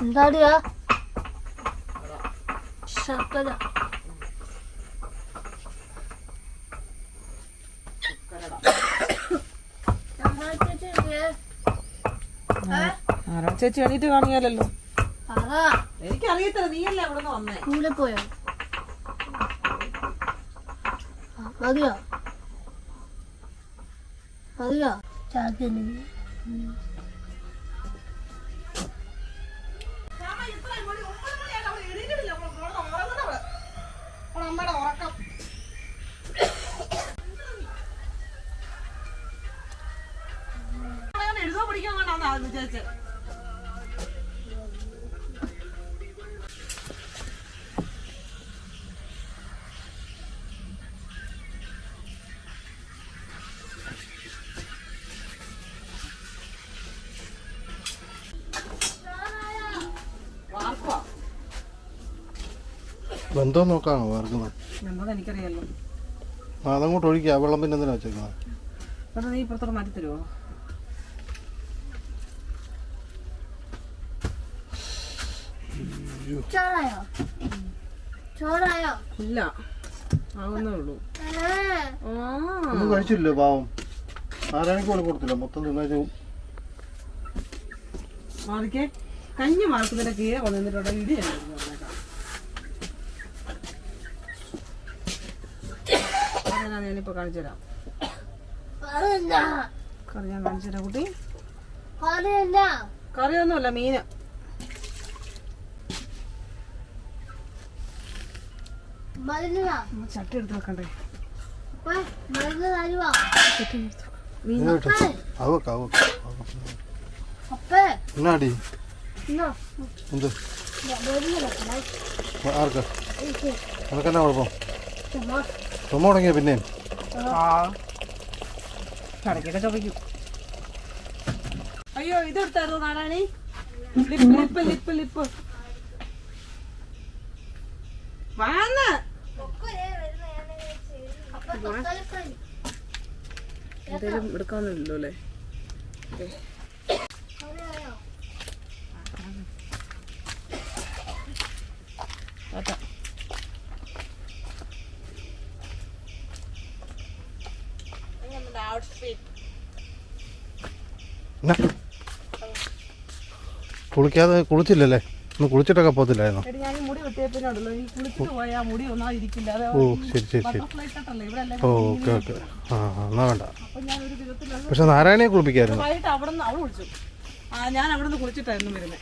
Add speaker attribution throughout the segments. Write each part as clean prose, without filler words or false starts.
Speaker 1: എന്താടിയാ ശർക്കര
Speaker 2: ചേച്ചി എണീറ്റ് കാണിയാലല്ലോ. എനിക്കറിയത്തില്ല, നീയല്ലേ അവിടെ നിന്ന് വന്നേ.
Speaker 1: കൂടെ പോയോ? മതിയോ മതിയോ? ചാർജ്
Speaker 2: അമ്മയുടെ ഉറക്കം എഴുതാൻ പഠിക്കാൻ വേണ്ടാന്ന് ചേച്ചി.
Speaker 3: ബന്ധം നോക്കാണോ വാർക്കുന്നത്?
Speaker 2: എനിക്കറിയാലോ.
Speaker 3: അതങ്ങോട്ട് ഒഴിക്കുക. വെള്ളം പിന്നെ എന്തിനാ വെച്ചേക്കുന്നത്?
Speaker 2: നീ ഇപ്പുറത്തോട് മാറ്റി തരുമോ? ഇല്ല, ആവുന്നേ ഉള്ളൂ.
Speaker 3: ഒന്നും കഴിച്ചില്ലോ പാവം. ആരാണിക്ക് പോലെ കൊടുത്തില്ല, മൊത്തം തിന്നു.
Speaker 2: മാറിക്കേ, കഞ്ഞി മാർക്കുന്നതിന്റെ കീഴെ കൊണ്ടുവന്നിട്ടുള്ള ഇടി ഞാനിപ്പോ കാണിച്ചു തരാം. കറി ഞാൻ കാണിച്ചു തരാം കുട്ടി. കറിയൊന്നുമല്ല, മീന്. ചട്ടി എടുത്ത് വെക്കണ്ടേ?
Speaker 3: എന്നാടി എന്ത് ആർക്കാ നിനക്കെന്നാ കുഴപ്പം? ചുമ തുടങ്ങിയ പിന്നെ
Speaker 2: കടക്കൊക്കെ ചുമയ്ക്കും. അയ്യോ, ഇതെടുത്തായിരുന്നു നാരായണി. ലിപ്പ് ലിപ്പ് ലിപ്പ് വാന്ന് എന്തേലും എടുക്കാന്നില്ലല്ലോ അല്ലേ?
Speaker 3: കുളിക്കാതെ കുളിച്ചില്ലല്ലേ? ഒന്ന് കുളിച്ചിട്ടൊക്കെ പോകത്തില്ലായിരുന്നു. ഓ ശരി ശരി ശരി. ഓ ഓക്കെ ഓക്കെ. ആ എന്നാ വേണ്ട. പക്ഷെ നാരായണിയെ കുളിപ്പിക്കായിരുന്നു.
Speaker 2: ഞാൻ അവിടെ നിന്ന് കുളിച്ചിട്ടായിരുന്നു വരുന്നത്.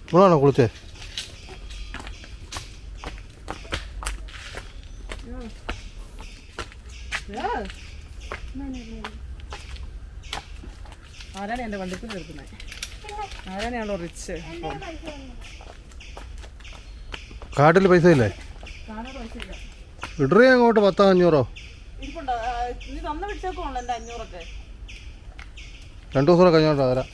Speaker 3: ഇവളാണോ കുളിച്ചേ?
Speaker 2: ആരാണ് എൻ്റെ വണ്ടിക്ക് എടുക്കുന്നത്? ആരാണെയാണോ റിച്ച്?
Speaker 3: കാട്ടിൽ പൈസ ഇല്ലേ? ഇടറി അങ്ങോട്ട് 10-500
Speaker 2: ഇരിപ്പുണ്ടോ? നീ തന്ന വിളിച്ചേക്കോണല്ലോ എൻ്റെ 500ഒക്കെ.
Speaker 3: 2 ദിവസം കഴിഞ്ഞോട്ടോ തരാം.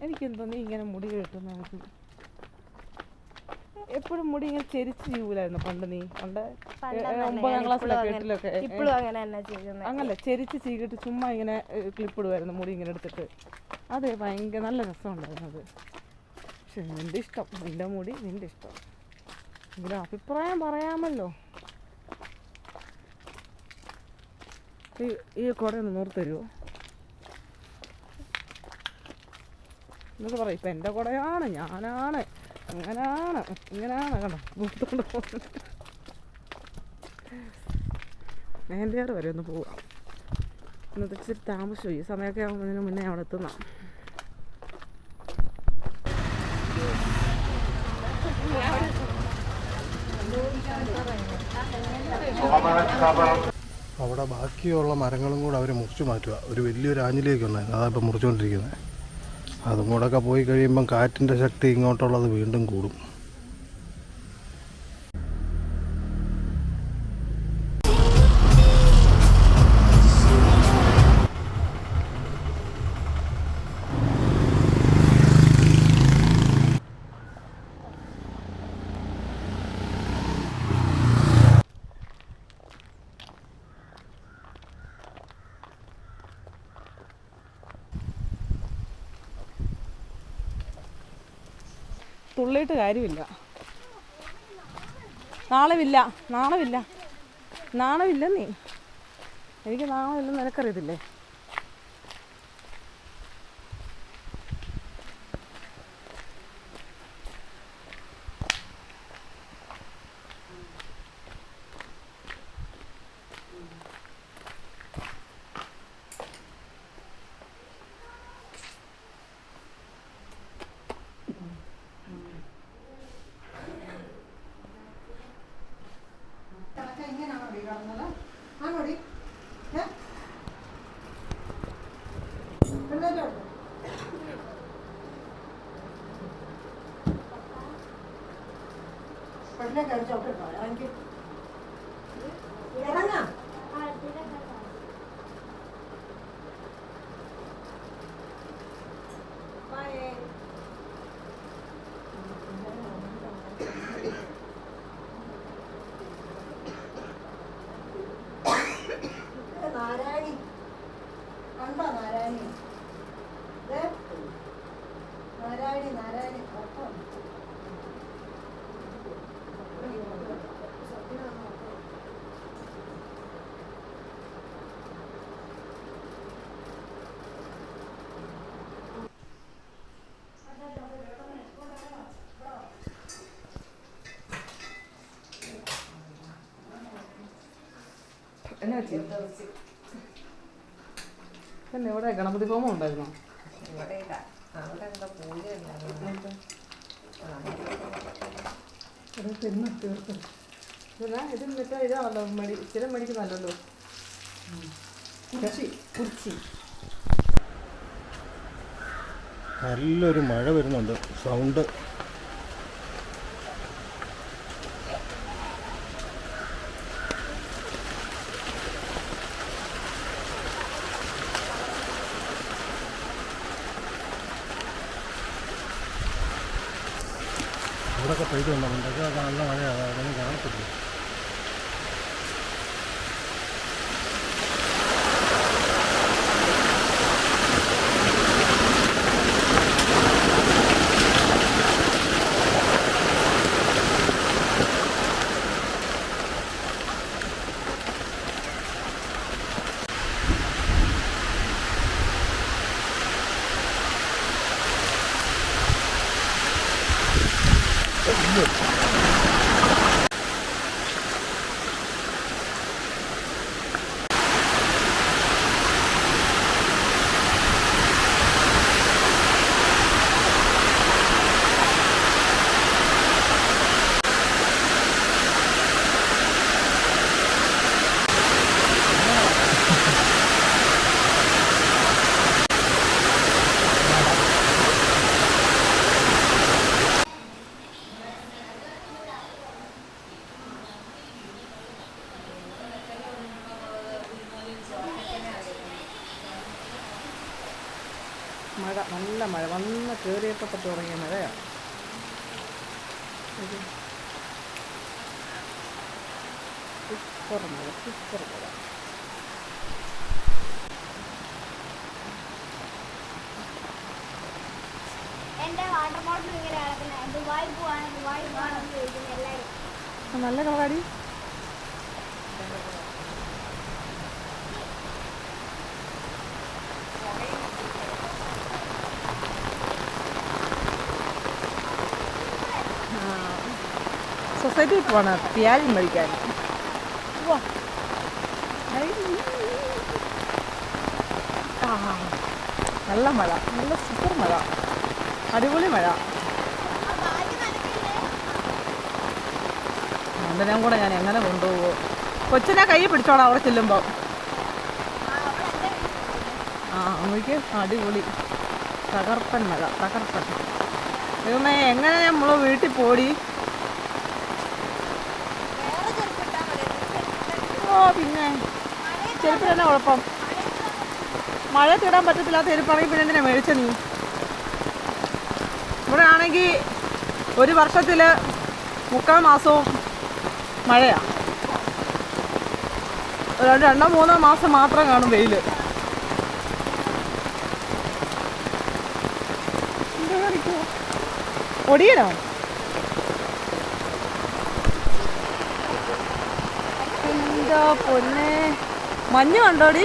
Speaker 2: എനിക്കെന്തോ നീ ഇങ്ങനെ മുടി കേട്ടുന്ന എപ്പോഴും മുടി ഇങ്ങനെ ചെരിച്ച് ചെയ്യൂലായിരുന്നു പണ്ട്. നീ പണ്ട് 9ാം ക്ലാസ്സിലൊക്കെ 8ലൊക്കെ അങ്ങനല്ല, ചെരിച്ച് ചീകിട്ട് ചുമ്മാ ഇങ്ങനെ ക്ലിപ്പ് ഇടുമായിരുന്നു മുടി ഇങ്ങനെ എടുത്തിട്ട്. അതെ, ഭയങ്കര നല്ല രസമുണ്ടായിരുന്നു അത്. പക്ഷെ നിൻ്റെ ഇഷ്ടം, നിൻ്റെ മുടി നിൻ്റെ ഇഷ്ടം. എങ്കിലും അഭിപ്രായം പറയാമല്ലോ. ഈ കുടയൊന്ന് നൂറ് തരുമോ? എന്നിട്ട് പറയും ഇപ്പം എൻ്റെ കുടയാണ്, ഞാനാണ് ഇങ്ങനാണ് കണ്ടോ പൂത്തോണ്ട് പോകുന്നത്. മേന്റെയാറ് വരെ ഒന്ന് പോവാം. ഇന്നത്തെ ഇച്ചിരി താമസിച്ചു. ഈ സമയമൊക്കെ ആകുന്നതിന് മുന്നേ അവിടെ എത്തുന്ന.
Speaker 3: അവിടെ ബാക്കിയുള്ള മരങ്ങളും കൂടെ അവർ മുറിച്ച് മാറ്റുക. ഒരു വലിയൊരു ആഞ്ഞിലേക്ക് ഉണ്ടായിരുന്നു, അതാണ് ഇപ്പം മുറിച്ചുകൊണ്ടിരിക്കുന്നത്. അതും കൂടെ ഒക്കെ പോയി കഴിയുമ്പം കാറ്റിൻ്റെ ശക്തി ഇങ്ങോട്ടുള്ളത് വീണ്ടും കൂടും.
Speaker 2: തുള്ളിയിട്ട് കാര്യമില്ല. നാണമില്ലെന്നേ. എനിക്ക് നാണമില്ലെന്ന് നിനക്കറിയത്തില്ലേ? എന്നാ പിന്നെ ഇവിടെ ഗണപതി ഹോമം ഉണ്ടായിരുന്നോ? ഇത് മറ്റേ ഇതാണല്ലോ സ്ഥിരം മേടിക്കുന്നല്ലോ കുറിച്ചി.
Speaker 3: നല്ലൊരു മഴ വരുന്നുണ്ട്. സൗണ്ട് ഇവിടെയൊക്കെ പെയ്തുണ്ടോ? ഇതൊക്കെ നല്ല മഴയാണ്, അതൊന്നും കാണത്തില്ല.
Speaker 2: മഴ, നല്ല മഴ വന്ന് കയറിയപ്പോൾ തുടങ്ങിയ മഴയാണ്. സൂപ്പർ മഴ. നല്ല കളറാടി. സൊസൈറ്റി പോവാണ് പ്യാരി മേടിക്കാൻ. നല്ല മഴ, നല്ല സൂപ്പർ മഴ, അടിപൊളി മഴ. രണ്ടിനെയും കൂടെ ഞാൻ എങ്ങനെ കൊണ്ടുപോകുമോ? കൊച്ചിനെ കൈ പിടിച്ചോളാം അവിടെ ചെല്ലുമ്പോൾ. അമ്മയ്ക്ക് അടിപൊളി തകർപ്പൻ മഴ, തകർപ്പൻ. ദൈവമേ, എങ്ങനെ നമ്മൾ വീട്ടിൽ പോടി? പിന്നെ ചെരുപ്പിന് തന്നെ കുഴപ്പം. മഴ തീടാൻ പറ്റത്തില്ലാത്ത ചെരുപ്പാണെങ്കിൽ പിന്നെ എന്തിനാ മേടിച്ച നീ? ഇവിടെ ആണെങ്കിൽ ഒരു വർഷത്തിൽ 3/4 മാസവും മഴയാണ്. 2-3 മാസം മാത്രം കാണും വെയിൽ. ഒടിയനോ? എന്താ പൊന്നെ, മഞ്ഞ് കണ്ടോടി?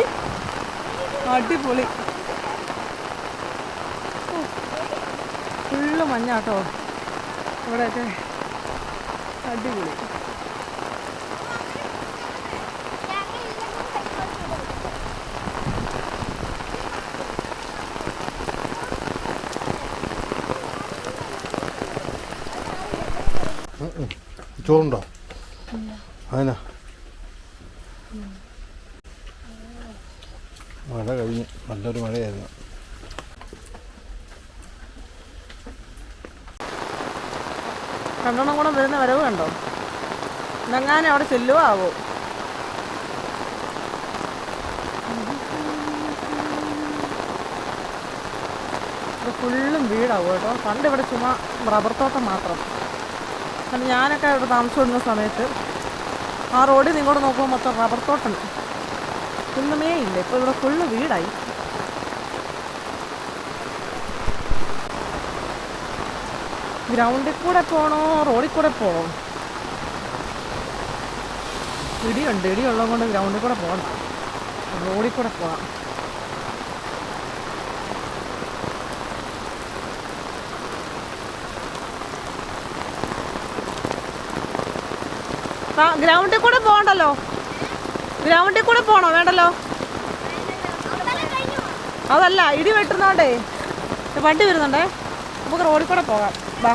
Speaker 2: അടിപൊളി, ഫുള്ള് മഞ്ഞാട്ടോ ഇവിടെയൊക്കെ. അടിപൊളി.
Speaker 3: ചോറുണ്ടോ? അതിനാ മഴ കഴിഞ്ഞ്, നല്ലൊരു മഴയായിരുന്നു.
Speaker 2: രണ്ടെണ്ണം കൂടെ വരുന്ന വരവ് കണ്ടോ? ഇന്നെങ്ങാനും അവിടെ ചെല്ലുവോ ആവോ? ഇത് ഫുള്ളും വീടാവും കേട്ടോ. പണ്ട് ഇവിടെ ചുമ്മാ റബ്ബർ തോട്ടം മാത്രം. കാരണം ഞാനൊക്കെ ഇവിടെ താമസിച്ചിരുന്ന സമയത്ത് ആ റോഡിൽ നിങ്ങോട്ട് നോക്കുമ്പോൾ മൊത്തം റബ്ബർ തോട്ടം, ഒന്നുമേ ഇല്ല. ഇപ്പോൾ ഇവിടെ ഫുള്ള് വീടായി. ഗ്രൗണ്ടിൽ കൂടെ പോകണോ റോഡിൽ കൂടെ പോകണോ? ഇടിയുണ്ട്, ഇടിയുള്ളത് കൊണ്ട് ഗ്രൗണ്ടിൽ കൂടെ പോകണം, റോഡിൽ കൂടെ പോകാം. ഗ്രൗണ്ടിൽ കൂടെ പോകണ്ടല്ലോ, ഗ്രൗണ്ടിൽ കൂടെ പോകണോ? വേണ്ടല്ലോ. അതല്ല, ഇടി വെട്ടുന്നോണ്ടേ വണ്ടി വരുന്നുണ്ടേ, നമുക്ക് റോഡിൽ കൂടെ പോകാം. വാ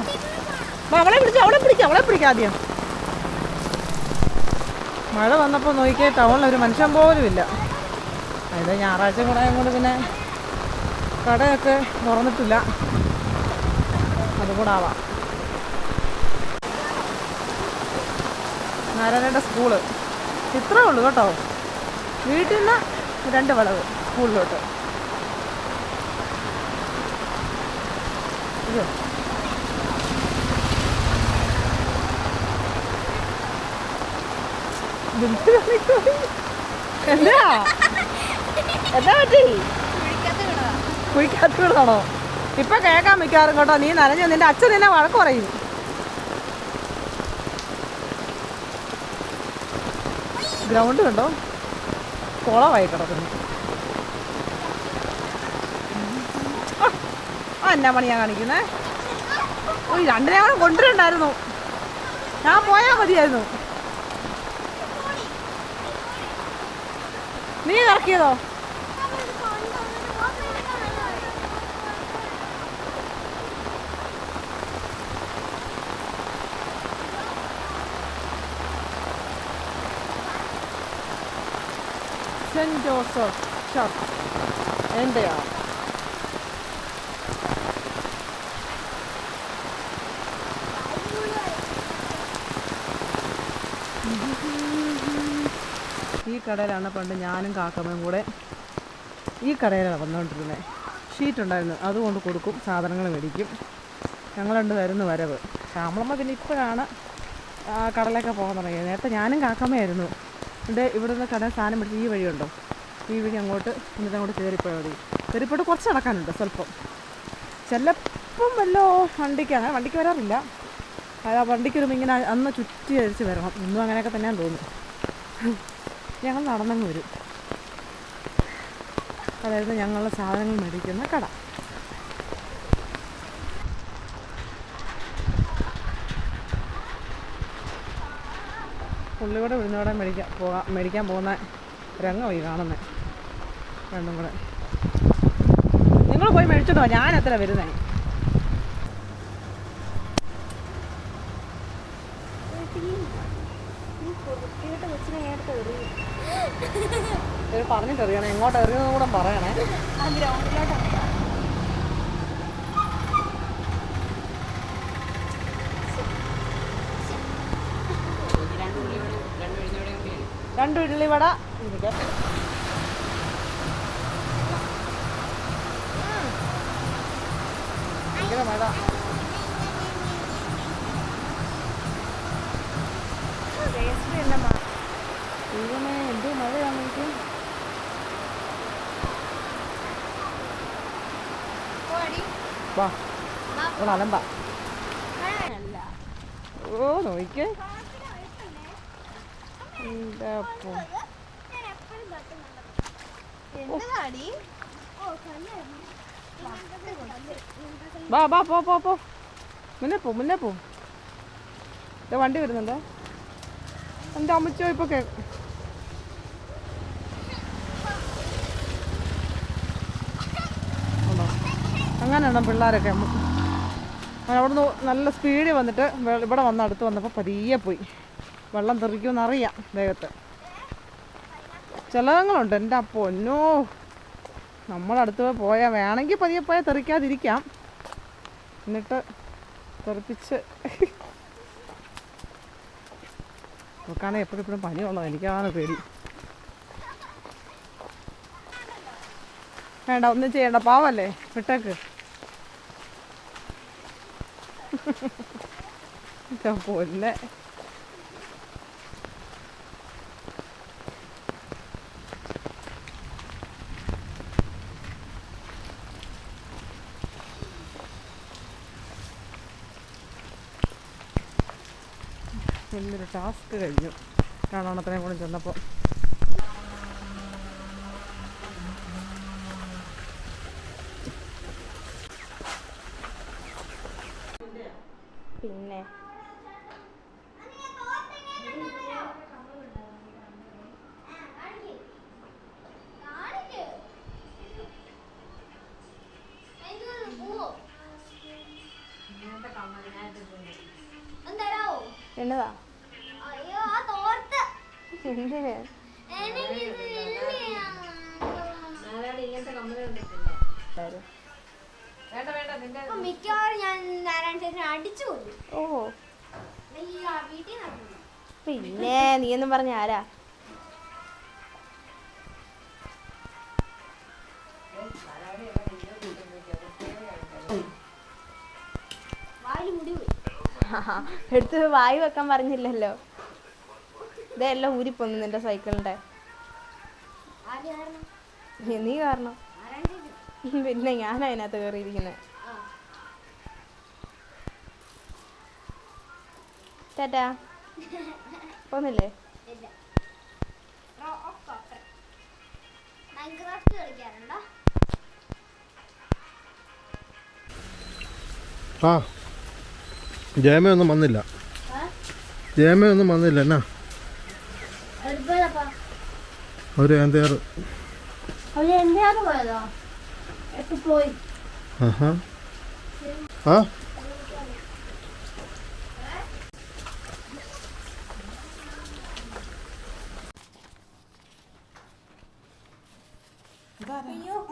Speaker 2: വാ, അവളെ പിടിക്കാം ആദ്യം. മഴ വന്നപ്പോൾ നോക്കിയാൽ ടൗണിൽ ഒരു മനുഷ്യൻ പോലും ഇല്ല. അതിൻ്റെ ഞായറാഴ്ച കൂടെ കൊണ്ട് പിന്നെ കടയൊക്കെ തുറന്നിട്ടില്ല, അതുകൂടെ ആവാം. നാരായണയുടെ സ്കൂള് ഇത്രേ ഉള്ളൂ കേട്ടോ. വീട്ടിൽ നിന്ന് 2 വളവ് സ്കൂളിലോട്ട്. എന്താ പറ്റി? കുഴിക്കകത്ത് വീണാണോ? ഇപ്പൊ കേൾക്കാൻ മിക്കാറും കേട്ടോ. നീ നനഞ്ഞു, നിന്റെ അച്ഛൻ നിന്നെ വഴക്ക് പറയും. ഗ്രൗണ്ട് കണ്ടോ, കുളമായി കിടക്കുന്നു. എന്നാ പണിയാ കാണിക്കുന്നേ? ഓ, 2 കൂടെ കൊണ്ടുവരണ്ടായിരുന്നു, ഞാൻ പോയാ മതിയായിരുന്നു. നീ ഇറക്കിയതോ? സെന്റ് ജോസഫ് ചർച്ച് എന്റെയാണ്. ഈ കടയിലാണ് പണ്ട് ഞാനും കാക്കമ്മയും കൂടെ ഈ കടയിലാണ് വന്നുകൊണ്ടിരുന്നത്. ഷീറ്റുണ്ടായിരുന്നു, അതുകൊണ്ട് കൊടുക്കും, സാധനങ്ങൾ മേടിക്കും. ഞങ്ങൾ 2 പേരുന്ന് വരവ്. ശ്യാമളമ്മ പിന്നെ ഇപ്പോഴാണ് കടലൊക്കെ പോകാൻ തുടങ്ങിയത്. നേരത്തെ ഞാനും കാക്കമ്മയായിരുന്നു. ഇവിടുന്ന് കട സാധനം പിടിച്ച് ഈ വഴിയുണ്ടോ, ഈ വഴി അങ്ങോട്ട് എന്നിട്ട് അങ്ങോട്ട് കയറിപ്പോയാൽ മതി. കയറിപ്പോയിട്ട് കുറച്ച് നടക്കാനുണ്ട് സ്വല്പം. ചിലപ്പം വല്ലോ വണ്ടിക്ക് വണ്ടിക്ക് വരാറില്ല. ആ വണ്ടിക്ക് വരുമ്പോൾ ഇങ്ങനെ അന്ന് ചുറ്റി അരിച്ച് വരണം. ഇന്നും അങ്ങനെയൊക്കെ തന്നെയാന്ന് തോന്നുന്നു. ഞങ്ങൾ നടന്നങ്ങ് വരും. അതായത് ഞങ്ങളുടെ സാധനങ്ങൾ മേടിക്കുന്ന കട. ഉള്ളിവട ഉഴുന്നവട മേടിക്കാൻ പോകുന്ന രംഗമായി കാണുന്നത്. രണ്ടും കൂടെ നിങ്ങൾ പോയി മേടിച്ചിട്ടോ, ഞാൻ എത്ര വരുന്നേ. പറഞ്ഞിട്ട് എറിയണേ, എങ്ങോട്ട് എറിയുന്നതും കൂടെ പറയണേ. രണ്ട് ഉള്ളിവട ഭയങ്കര മഴ. എന്തോ മഴയാണ് എനിക്ക്. വാ അലമ്പ. ഓ നോക്കിക്കേ, വാ വാ പോ പോ പോ, മുന്നേ പോ മുന്നേ പോ. വണ്ടി വരുന്നുണ്ട്. എൻ്റെ അമ്മച്ചോ ഇപ്പൊ അങ്ങനെയാണ് പിള്ളേരൊക്കെ. അവിടുന്ന് നല്ല സ്പീഡിൽ വന്നിട്ട് ഇവിടെ വന്ന് അടുത്ത് വന്നപ്പോൾ പതിയെ പോയി. വെള്ളം തെറിക്കുമെന്നറിയാം ദേഹത്ത്. ചിലങ്ങളുണ്ട് എൻ്റെ പൊന്നോ, നമ്മളടുത്ത് പോയാൽ വേണമെങ്കിൽ പതിയെ പോയാൽ തെറിക്കാതിരിക്കാം, എന്നിട്ട് തെറിപ്പിച്ച് നോക്കാണെങ്കിൽ എപ്പോഴും പനിയുള്ളത്. എനിക്കാണ് പേടി. വേണ്ട, ഒന്നും ചെയ്യണ്ട, പാവല്ലേ, വിട്ടേക്ക്. പൊന്നെ വലിയൊരു ടാസ്ക് കഴിഞ്ഞു കാണാണത്രയും കൂടെ ചെന്നപ്പോൾ.
Speaker 4: പിന്നെ എന്നതാ
Speaker 5: മിക്കവാറും ഞാൻ നാരായണ അടിച്ചു.
Speaker 4: ഓഹോ, പിന്നെ നീയൊന്നും പറഞ്ഞ ആരാ? എടുത്ത് വായി വെക്കാൻ പറഞ്ഞില്ലല്ലോ. ഇതെല്ലാം ഊരിപ്പോന്നു നിന്റെ സൈക്കിളിന്റെ. നീ കാരണം. പിന്നെ ഞാൻ അതിനകത്ത് കയറിയിരിക്കുന്നത്. ടാറ്റാ, പോന്നില്ലേ?
Speaker 3: ആ ജയമൊന്നും വന്നില്ല. ജയമൊന്നും വന്നില്ല. എന്നാ ഒരു എന്തേറ്
Speaker 1: പോയതോ പോയി.
Speaker 3: ആ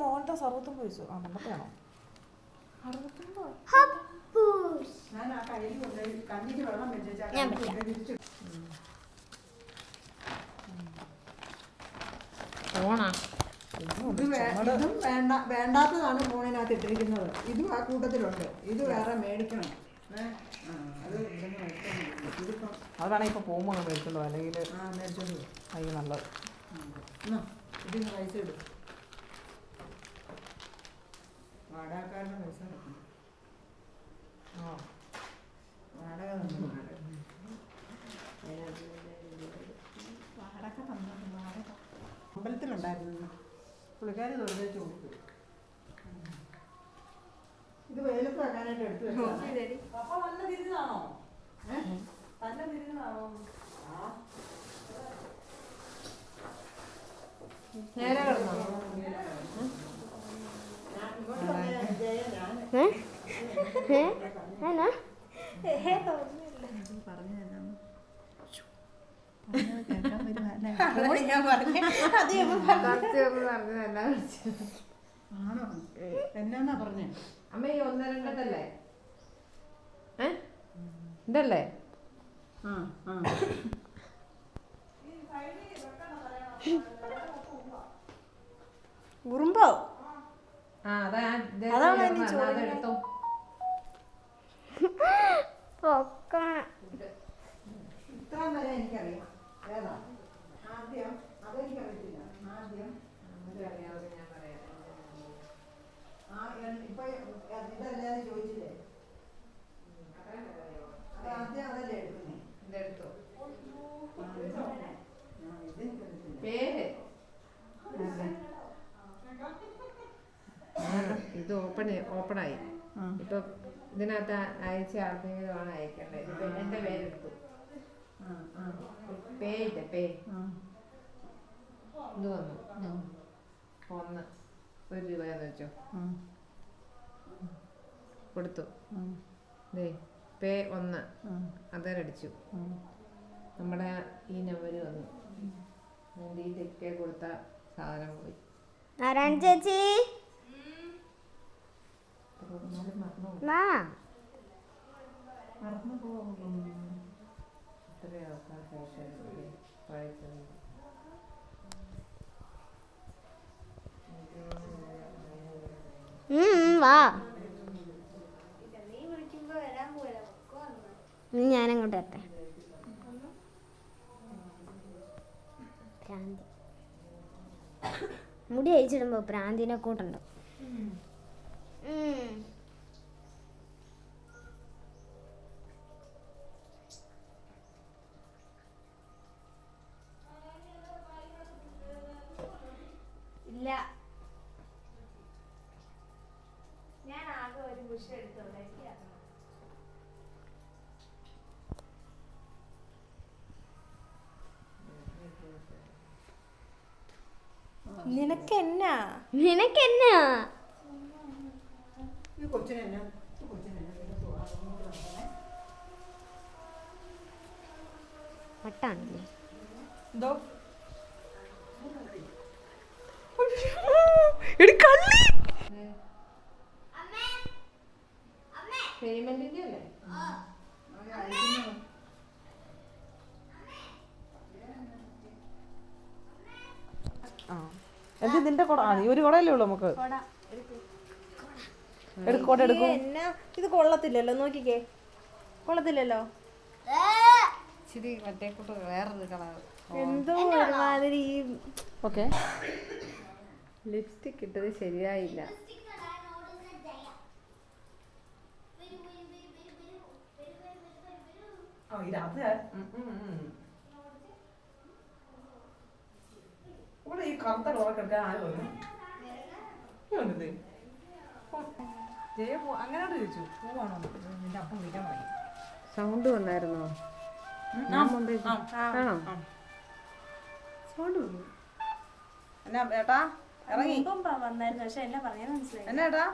Speaker 2: മോഹൻത്തെ സർവത്തും പോയിച്ചു. ആ നമ്മക്കാണോ?
Speaker 6: വേണ്ടാത്തതാണ് ഫോണിനകത്ത് ഇട്ടിരിക്കുന്നത്. ഇതും ആ കൂട്ടത്തിലുണ്ട്. ഇത് വേറെ മേടിക്കണം.
Speaker 2: അതാണ് ഇപ്പൊ പോകുമ്പോൾ മേടിച്ചോളൂ, അല്ലെങ്കിൽ
Speaker 6: മേടിച്ചോളൂ.
Speaker 2: അത് നല്ലത്.
Speaker 6: ഇതിന് പൈസ ഇടും. വാടകക്കാരുടെ പൈസ കിട്ടണം. വാടക തന്നെ. വാടക തന്നു. വാടക അമ്പലത്തിലുണ്ടായിരുന്നു. പുള്ളിക്കാരി തൊഴിലേറ്റ് കൊടുത്തു. ഇത് വെയിലത്ത് വെക്കാനായിട്ട് എടുത്തു വെച്ചാൽ
Speaker 2: അപ്പൊ നല്ല തിരിഞ്ഞാണോ? നല്ല തിരിഞ്ഞാണോ?
Speaker 7: നേരെ കിടന്നോ?
Speaker 6: ആണോ എന്നാ പറഞ്ഞേ?
Speaker 7: അമ്മ ഈ 1 2 ഇതല്ലേ?
Speaker 4: ഉറുമ്പോ?
Speaker 7: അതെടുത്തോ.
Speaker 6: ഇത്ര വരെ എനിക്കറിയാം. ഏതാ ആദ്യം? അതെനിക്കറിയത്തില്ല. ആദ്യം ഇപ്പൊ ഇതല്ലാതെ ചോദിച്ചില്ലേ? ആദ്യം അതല്ലേ എടുക്കുന്നേ?
Speaker 7: ഇതെടുത്തോ.
Speaker 6: ഇതെനിക്കറിയത്തില്ല.
Speaker 7: പേര് ഇത് ഓപ്പണായി. ഇപ്പൊ ഇതിനകത്ത് അയച്ച ആർക്കെങ്കിലും ആണ് അയക്കേണ്ടത്. ഇപ്പൊ എന്റെ പേരെടുത്തു. പേര് ഇത് വന്നു 1 രൂപയെന്ന് വെച്ചോ. കൊടുത്തു. പേ 1 അതടിച്ചു. നമ്മുടെ ഈ നമ്പര് വന്നു. ഈ തെക്കേ കൊടുത്ത സാധനം പോയി.
Speaker 5: നാരായണ ചേച്ചി
Speaker 6: മറന്നു പോകും.
Speaker 7: ഇത്രയും ആൾക്കാർ പഴയത്
Speaker 5: വാ. ഞാനങ്ങോട്ട് വരട്ടെ. പ്രാന്തി മുടി അയച്ചിടുമ്പോ പ്രാന്തിനെ കൂട്ടുണ്ട്.
Speaker 4: ഇല്ല, ഞാൻ ആകെ ഒരു ബുഷ് എടുത്തോളൂ. നിനക്കെന്നാ
Speaker 6: ഈ കൊച്ചിനെന്നാ
Speaker 5: വട്ടാണല്ലേ?
Speaker 2: എന്തോ
Speaker 7: പേയ്മെന്റിന്റെ അല്ലേ?
Speaker 2: എന്ത് നിന്റെ കുട? ഈ ഒരു കുടയല്ലേ ഉള്ളൂ നമുക്ക്. കുട എടുക്കും.
Speaker 4: എന്നാ ഇത് കൊള്ളത്തില്ലല്ലോ, നോക്കിക്കേ, കൊള്ളത്തില്ലല്ലോ.
Speaker 7: ഇച്ചിരി മറ്റേ കൂട്ട് വേറൊരു കളർ.
Speaker 4: എന്തോ ഒരുമാതിരി.
Speaker 2: ഓക്കെ,
Speaker 7: ലിപ്സ്റ്റിക് ഇട്ടത് ശരിയായില്ല.
Speaker 2: ഇവിടെ ഈ കറുത്ത കളറൊക്കെ എടുക്കാൻ ആര് പറഞ്ഞു? ജയ അങ്ങനെയോട് ചോദിച്ചു പൂവാണോ? നിന്റെ അപ്പം വിളിക്കാൻ പറയും.
Speaker 7: സൗണ്ട് വന്നായിരുന്നോ?
Speaker 2: സൗണ്ട് വന്നു. എന്നാ ഏട്ടാ ഇറങ്ങി
Speaker 4: വന്നായിരുന്നു, പക്ഷെ എന്നാ പറയാൻ മനസ്സിലായി.
Speaker 2: എന്നാ ഏട്ടാ?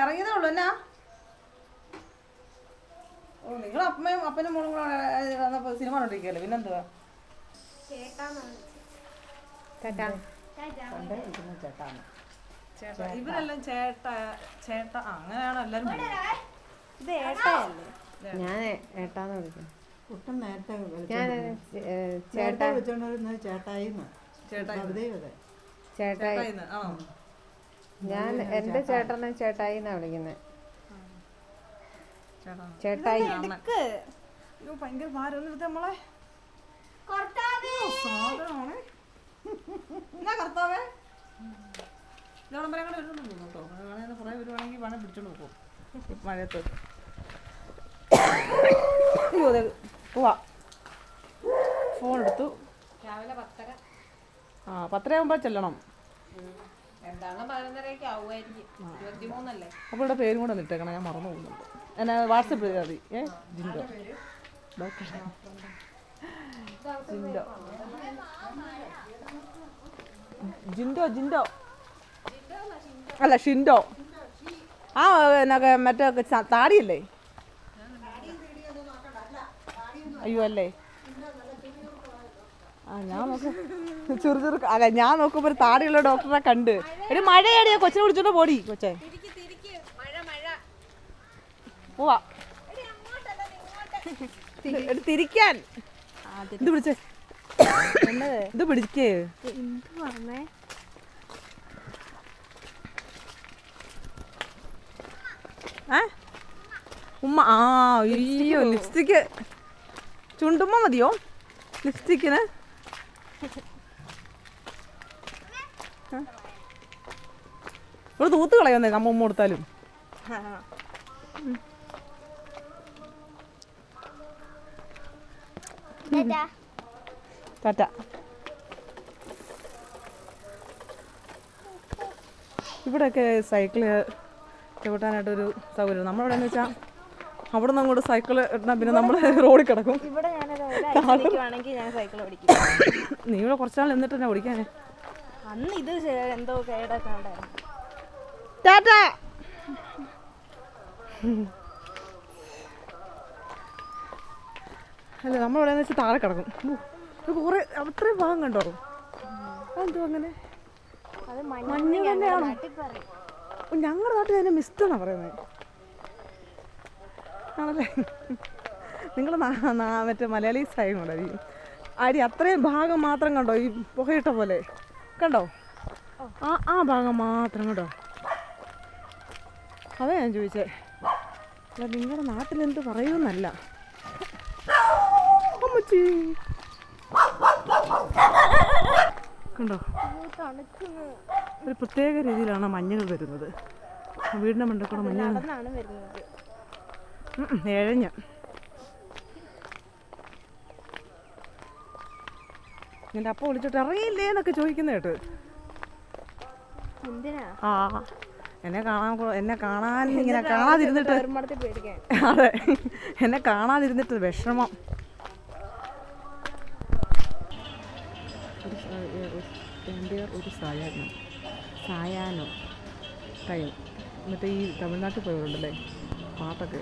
Speaker 2: ഇറങ്ങിയതേ ഉള്ളൂ. എന്നാ നിങ്ങൾ അപ്പനും മോളും കൂടെ സിനിമ കണ്ടോണ്ടിരിക്കുകയല്ലേ, പിന്നെന്തുവാ? ഇവരെല്ലാം ചേട്ട അങ്ങനെയാണോ എല്ലാരും?
Speaker 4: ഇത് ഏട്ടയല്ലേ?
Speaker 7: ഞാൻ ഏട്ടാന്ന് വിളിക്കും.
Speaker 6: കുട്ടൻ നേരത്തെ
Speaker 7: ഞാൻ ചേട്ടാ
Speaker 6: വിളിച്ചോണ്ടിരുന്നത് ചേട്ടായിന്ന്.
Speaker 7: ചേട്ടായി. ഞാൻ എന്റെ ചേട്ടനെ ചേട്ടായി എന്നാ വിളിക്കുന്നത്. ചേട്ടായി.
Speaker 2: ഭയങ്കര ഭാരം എടുത്ത് നമ്മളെ സാധനമാണേ. എന്നാ കർത്താവേ, ഇതോളം പറയാൻ കൂടെ വരുന്നുള്ളൂ കേട്ടോ. അങ്ങനെ കുറേ വരുവാണെങ്കിൽ വേണേൽ പിടിച്ചോണ്ട് പോകും മഴയത്ത്. പോവാ. ഫോൺ എടുത്തു.
Speaker 7: രാവിലെ 10:30.
Speaker 2: 10:30 ചെല്ലണം.
Speaker 7: എന്താണ് 11:30 ആവുമായിരിക്കും. 23 അല്ലേ?
Speaker 2: അപ്പോൾ ഇവിടെ പേരും കൂടെ ഇട്ടേക്കണം, ഞാൻ മറന്നു പോകുന്നുണ്ട്. എന്നെ വാട്സപ്പ് ചെയ്താൽ മതി. ജിൻഡോ ഡോക്ടർ ജിൻഡോ. ജിൻഡോ അല്ല ഷിൻഡോ. ആ എന്നൊക്കെ മറ്റേ താടിയല്ലേ? അയ്യോ അല്ലേ? ആ ഞാൻ ചെറു അല്ല ഞാൻ നോക്കുമ്പോൾ ഒരു താടിയുള്ള ഡോക്ടറെ കണ്ട്. ഒരു മഴയാടിയാ കൊച്ചിനെ വിളിച്ചോണ്ട് പോടി കൊച്ചേ. പോവാ തിരിക്കാൻ. ഇത് പിടിച്ചേ, ഇത് പിടിക്കേ. ഉമ്മ ആ അയ്യോ ലിപ്സ്റ്റിക്ക് ചുണ്ടുമ്മ മതിയോ ലിപ്സ്റ്റിക്കിന്? ഇവിടെ തൂത്ത് കളയുന്നേ നമ്മ ഉമ്മ കൊടുത്താലും. ടാറ്റ. ഇവിടെയൊക്കെ സൈക്കിള് ചവിട്ടാനായിട്ടൊരു സൗകര്യം. നമ്മളെവിടെയെന്ന് വെച്ചാൽ അവിടെ നിന്ന് അങ്ങോട്ട് സൈക്കിൾ ഇട്ടാൽ പിന്നെ നമ്മൾ റോഡിൽ കിടക്കും. നീ ഇവിടെ കുറച്ചാൾ എന്നിട്ട് തന്നെ ഓടിക്കാനേ.
Speaker 4: അന്ന് ഇത് എന്തോ കേടൊക്കെ ഉണ്ടായിരുന്നു.
Speaker 2: ടാറ്റ. അല്ല നമ്മളെവിടെയെന്ന് വെച്ചാൽ താഴെ കിടക്കും. കുറേ അത്രയും ഭാഗം കണ്ടോ? എന്തോ അങ്ങനെ മഞ്ഞ് തന്നെയാണോ? ഞങ്ങളുടെ നാട്ടിൽ അതിനെ മിസ്റ്റ് എന്നാണ് പറയുന്നത്. ആണല്ലേ? നിങ്ങൾ മറ്റേ മലയാളീസ് ആയതുകൊണ്ടായിരിക്കും. അടി അത്രയും ഭാഗം മാത്രം കണ്ടോ ഈ പുകയിട്ട പോലെ കണ്ടോ? ആ ഭാഗം മാത്രം കണ്ടോ? അതാ ഞാൻ ചോദിച്ചേ. അല്ല നിങ്ങളുടെ നാട്ടിലെന്ത് പറയുമെന്നല്ല. അമ്മച്ചി കണ്ടോ? ഒരു പ്രത്യേക രീതിയിലാണ് മഞ്ഞുകൾ വരുന്നത്. വീടിൻ്റെ മണ്ടക്കൂടെ മഞ്ഞൾ എഴഞ്ഞ്. എൻ്റെ അപ്പ വിളിച്ചിട്ട് ഇറങ്ങിയില്ലേ എന്നൊക്കെ ചോദിക്കുന്ന കേട്ട്. ആ എന്നെ കാണാൻ ഇങ്ങനെ കാണാതിരുന്നിട്ട്, അതെ എന്നെ കാണാതിരുന്നിട്ട് വിഷമം. ഒരു സായാഹ്നോ ടൈം മറ്റേ ഈ തമിഴ്നാട്ടിൽ പോയവരുണ്ടല്ലേ പാട്ടൊക്കെ.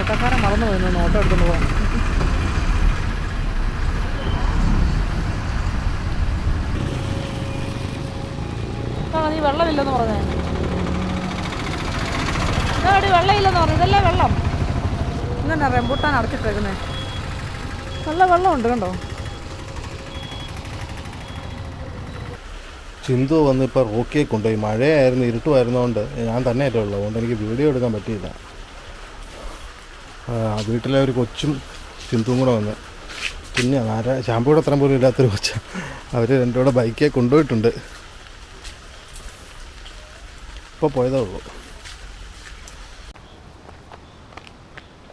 Speaker 2: ഓട്ടോക്കാരൻ മറന്നു പോയിരുന്നു ഓട്ടോ എടുത്തുകൊണ്ട് പോകാൻ. നീ വെള്ളമില്ലെന്ന് പറഞ്ഞേ. ഇതാടി വെള്ളമില്ലെന്ന് പറഞ്ഞു. ഇതല്ലേ വെള്ളം. ഇങ്ങനെ റംബൂട്ടാൻ അടച്ചിട്ടേക്കുന്നേ. നല്ല വെള്ളമുണ്ട് കണ്ടോ.
Speaker 3: ചിന്തു വന്ന് ഇപ്പോൾ റോക്കിയെ കൊണ്ടുപോയി. മഴയായിരുന്നു, ഇരുട്ടുമായിരുന്നതുകൊണ്ട് ഞാൻ തന്നെ ആയിട്ട് ഉള്ളത്. അതുകൊണ്ട് എനിക്ക് വീഡിയോ എടുക്കാൻ പറ്റിയില്ല. വീട്ടിലെ ഒരു കൊച്ചും ചിന്തുവും കൂടെ വന്ന്, പിന്നെ ഷാമ്പൂടെ അത്രയും പോലും ഇല്ലാത്തൊരു കൊച്ച. അവർ രണ്ടും കൂടെ ബൈക്കേ കൊണ്ടുപോയിട്ടുണ്ട്. ഇപ്പോൾ പോയതേ ഉള്ളൂ.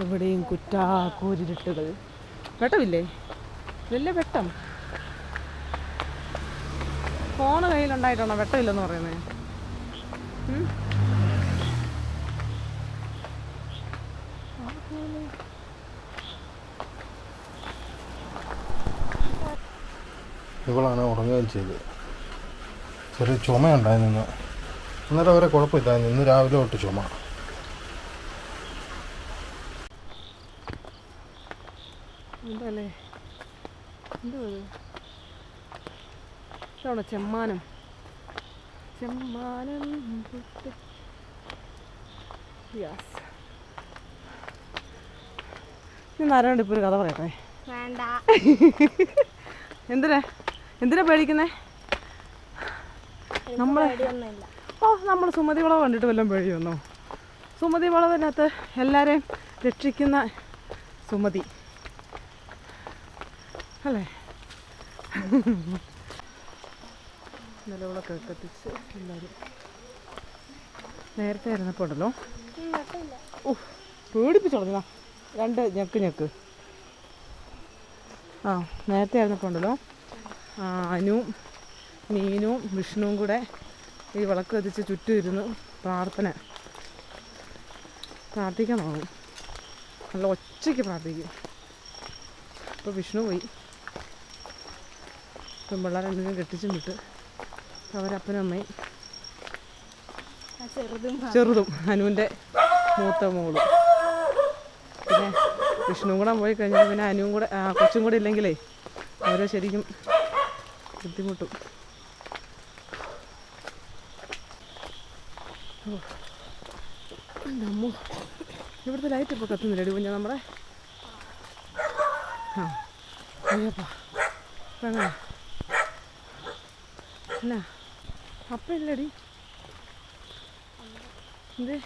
Speaker 2: ഇവിടെയും കുറ്റാക്കൂരിട്ടുകൾ. വെട്ടമില്ലേ? വലിയ വെട്ടം. ഫോണ് കയ്യിലുണ്ടായിട്ടാണോ വെട്ടമില്ലെന്ന് പറയുന്നത്?
Speaker 3: ഇവളാണ് ഉറങ്ങുകയും ചെയ്തത്. ചെറിയ ചുമയുണ്ടായിരുന്നു. അന്നേരം അവരെ കുഴപ്പമില്ലായിരുന്നു. ഇന്ന് രാവിലെ തൊട്ട് ചുമ.
Speaker 2: എന്തല്ലേ എന്തോ ഇതാണോ ചെമ്മാനം? ചെമ്മാനം യെസ്. ഇന്ന് ആരാണ്ട് ഇപ്പോൾ ഒരു കഥ പറയട്ടെ.
Speaker 5: വേണ്ട.
Speaker 2: എന്തിനാ പേടിക്കുന്നേ? നമ്മൾ സുമതി വളവ് കണ്ടിട്ട് വല്ലതും പേടിയൊന്നോ? സുമതി വളവിനകത്ത് എല്ലാവരെയും രക്ഷിക്കുന്ന സുമതി അല്ലേ? നിലവിളൊക്കെ കത്തിച്ച് എല്ലാവരും നേരത്തെ ആയിരുന്നപ്പോൾ ഉണ്ടല്ലോ ഓ പേടിപ്പിച്ചോളഞ്ഞാ 2 ഞെക്ക് ആ നേരത്തെ ആയിരുന്നപ്പോൾ ഉണ്ടല്ലോ അനുവും മീനും വിഷ്ണുവും കൂടെ ഈ വിളക്ക് കത്തിച്ച് ചുറ്റും ഇരുന്ന് പ്രാർത്ഥിക്കാൻ തുടങ്ങും. നല്ല ഒച്ചയ്ക്ക് പ്രാർത്ഥിക്കും. ഇപ്പോൾ വിഷ്ണു പോയി. പെൺപിള്ളേർ രണ്ടിനും കെട്ടിച്ചും വിട്ട് അവരപ്പനും അമ്മയും ചെറുതും അനുവിൻ്റെ മൂത്ത മോളും. പിന്നെ വിഷ്ണു കൂടെ പോയി കഴിഞ്ഞാൽ പിന്നെ അനുവും കൂടെ കൊച്ചും കൂടെ ഇല്ലെങ്കിലേ ഓരോ ശരിക്കും ബുദ്ധിമുട്ടും. അമ്മോ ഇവിടുത്തെ ലൈറ്റ് ഇപ്പോൾ കത്തുന്നില്ലടി കുഞ്ഞാ നമ്മുടെ. ആ അയ്യപ്പാ അങ്ങനെ എന്നാ അപ്പം ഇല്ലടി എന്തേ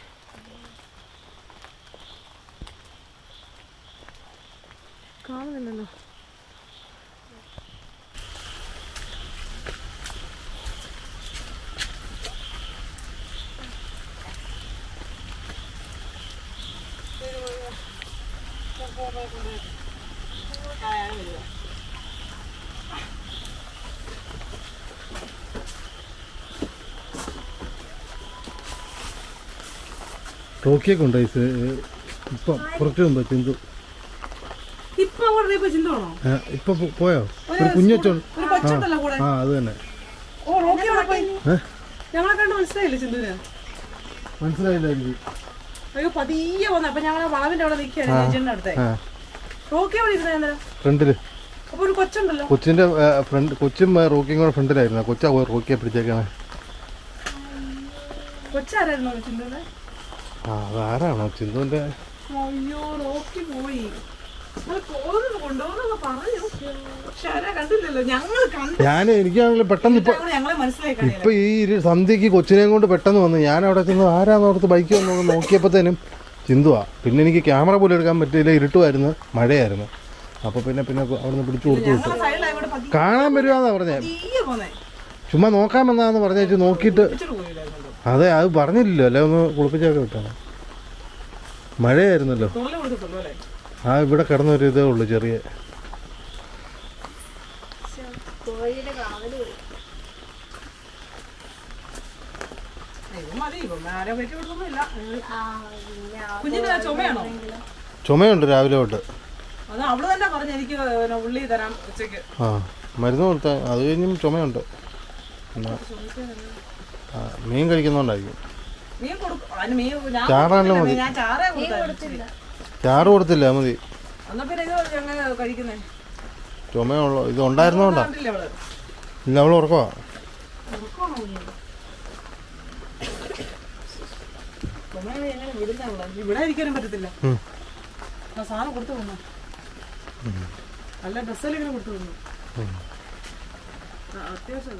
Speaker 2: കാണുന്നില്ലല്ലോ.
Speaker 3: റോക്കിയൊക്കെ ഉണ്ടോ ഇപ്പം കുറച്ച് മുമ്പ് ചിന്തു
Speaker 2: ഇപ്പൊ അങ്ങോട്ട് ഇപ്പൊ ചിന്തയാണോ?
Speaker 3: ഇപ്പൊ പോയോ? ഒരു കുഞ്ഞച്ചോണ്ട് ആ അത് തന്നെ.
Speaker 2: ഓ റോക്കി അവിടെ പോയി. ഞങ്ങളെ കണ്ട് മനസ്സിലായില്ലേ ചിന്തുവിന്?
Speaker 3: മനസ്സിലായില്ല എനിക്ക്.
Speaker 2: അയ്യോ പതിയെ വന്നു. അപ്പൊ ഞങ്ങളെ വളവിന്റെ അവിടെ നിൽക്കുകയാണ് ചേച്ചിയുടെ അടുത്ത്. റോക്കി അവിടെ ഇരുന്ന
Speaker 3: ഫ്രണ്ടില്
Speaker 2: അപ്പൊ ഒരു കൊച്ചുണ്ടല്ലോ.
Speaker 3: കൊച്ചിന്റെ ഫ്രണ്ട് കൊച്ചും റോക്കിയും കൂടെ ഫ്രണ്ടിലായിരുന്നു. കൊച്ചാ റോക്കിയെ പിടിച്ചേക്കാണ്.
Speaker 2: കൊച്ചാരായിരുന്നോ ചിന്തുവിന്?
Speaker 3: ആ അതാരാണോ ചിന്തുവിന്റെ?
Speaker 2: അയ്യോ റോക്കി പോയി. കൊണ്ടുപോകുന്നൊക്കെ പറഞ്ഞു. പക്ഷെ ആരാ കണ്ടില്ലല്ലോ. ഞങ്ങൾ കണ്ടു.
Speaker 3: എനിക്കാണെങ്കിൽ പെട്ടെന്ന്
Speaker 2: ഞങ്ങളെ മനസ്സിലായി.
Speaker 3: ഇപ്പൊ ഈ സന്ധ്യക്ക് കൊച്ചിനെയും കൊണ്ട് പെട്ടെന്ന് വന്നു. ഞാൻ അവിടെ ചെന്ന് ആരാന്നോർത്ത് ബൈക്ക് വന്ന് നോക്കിയപ്പോഴത്തേനും ചിന്തുവാ. പിന്നെ എനിക്ക് ക്യാമറ പോലും എടുക്കാൻ പറ്റിയില്ല. ഇരുട്ടുമായിരുന്നു, മഴയായിരുന്നു. അപ്പൊ പിന്നെ അവിടെ നിന്ന് പിടിച്ചു കൊടുത്തു വിട്ടു. കാണാൻ വരുവാന്നാ പറഞ്ഞേ. ചുമ്മാ നോക്കാൻ വന്നാന്ന് പറഞ്ഞേച്ച് നോക്കിയിട്ട് അതെ അത് പറഞ്ഞില്ലല്ലോ. അല്ലെ ഒന്ന് കുളിപ്പിച്ചൊക്കെ വിട്ടാണ്. മഴയായിരുന്നല്ലോ. ആ ഇവിടെ കിടന്നൊരു ഇതേ ഉള്ളു ചെറിയ. ചുമയുണ്ട് രാവിലെ തൊട്ട്. ആ മരുന്ന് കൊടുത്താൽ അത് കഴിഞ്ഞും ചുമയുണ്ട്. മീൻ കഴിക്കുന്നോണ്ടായിരിക്കും. ചാറാണല്ലോ മതി. ചാറ് കൊടുത്തില്ല മതി. ചുമയുള്ളൂ. ഇത് ഉണ്ടായിരുന്നോണ്ടാ. ഇല്ല അവള് ഉറക്കവാ.
Speaker 2: ഇവിടെ ഇരിക്കാനും പറ്റത്തില്ല. സാധനം കൊടുത്തു തന്നു. അല്ല ബസ്സിൽ ഇങ്ങനെ കൊടുത്തു തന്നു. അത്യാവശ്യം